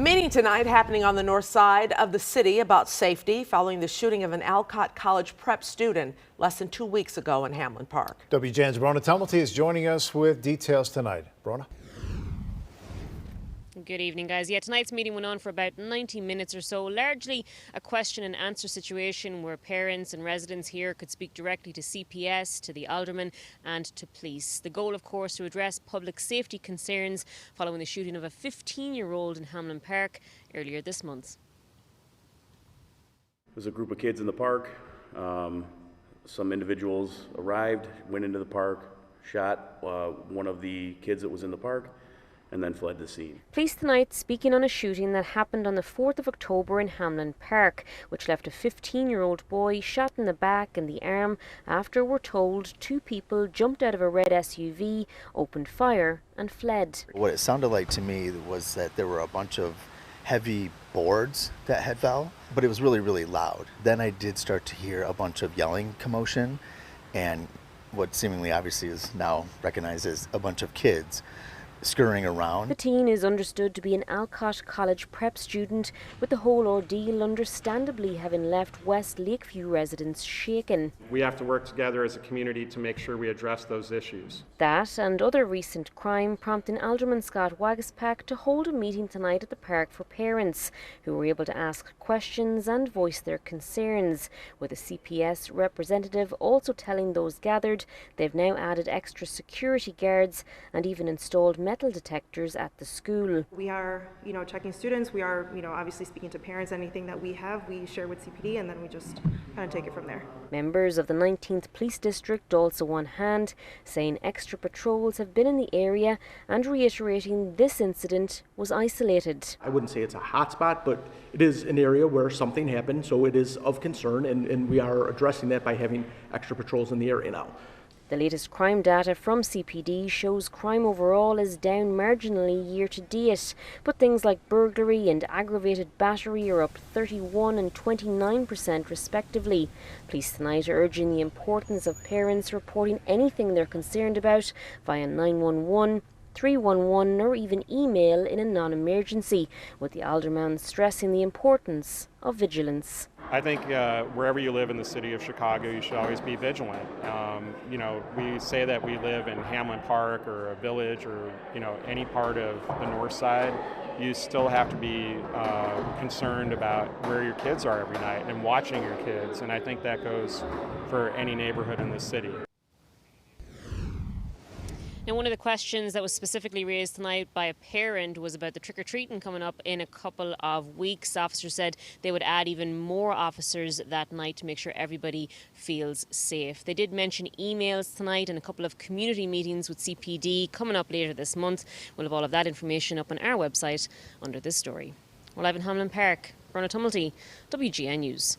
meeting tonight happening on the north side of the city about safety following the shooting of an Alcott College prep student less than 2 weeks ago in Hamlin Park. WGN's Brona Tumulty is joining us with details tonight. Brona? Good evening, guys. Yeah, tonight's meeting went on for about 90 minutes or so, largely a question and answer situation where parents and residents here could speak directly to CPS, to the alderman and to police. The goal, of course, to address public safety concerns following the shooting of a 15-year-old in Hamlin Park earlier this month. There's a group of kids in the park. Some individuals arrived, went into the park, shot one of the kids that was in the park, and then fled the scene. Police tonight speaking on a shooting that happened on the 4th of October in Hamlin Park, which left a 15-year-old boy shot in the back and the arm after, we're told, two people jumped out of a red SUV, opened fire and fled. What it sounded like to me was that there were a bunch of heavy boards that had fell, but it was really, really loud. Then I did start to hear a bunch of yelling commotion and what seemingly obviously is now recognized as a bunch of kids scurrying around. The teen is understood to be an Alcott College prep student, with the whole ordeal understandably having left West Lakeview residents shaken. We have to work together as a community to make sure we address those issues. That and other recent crime prompting Alderman Scott Waguespack to hold a meeting tonight at the park for parents who were able to ask questions and voice their concerns, with a CPS representative also telling those gathered they've now added extra security guards and even installed metal detectors at the school. We are, checking students. We are, obviously speaking to parents. Anything that we have, we share with CPD, and then we just kind of take it from there. Members of the 19th Police District also on hand, saying extra patrols have been in the area and reiterating this incident was isolated. I wouldn't say it's a hot spot, but it is an area where something happened, so it is of concern, and we are addressing that by having extra patrols in the area now. The latest crime data from CPD shows crime overall is down marginally year to date, but things like burglary and aggravated battery are up 31% and 29% respectively. Police tonight are urging the importance of parents reporting anything they're concerned about via 911, 311 or even email in a non-emergency, with the alderman stressing the importance of vigilance. I think wherever you live in the city of Chicago, you should always be vigilant. We say that we live in Hamlin Park or a village or any part of the north side. You still have to be concerned about where your kids are every night and watching your kids, and I think that goes for any neighborhood in the city. Now, one of the questions that was specifically raised tonight by a parent was about the trick-or-treating coming up in a couple of weeks. Officers said they would add even more officers that night to make sure everybody feels safe. They did mention emails tonight and a couple of community meetings with CPD coming up later this month. We'll have all of that information up on our website under this story. We're live in Hamlin Park. Brona Tumulty, WGN News.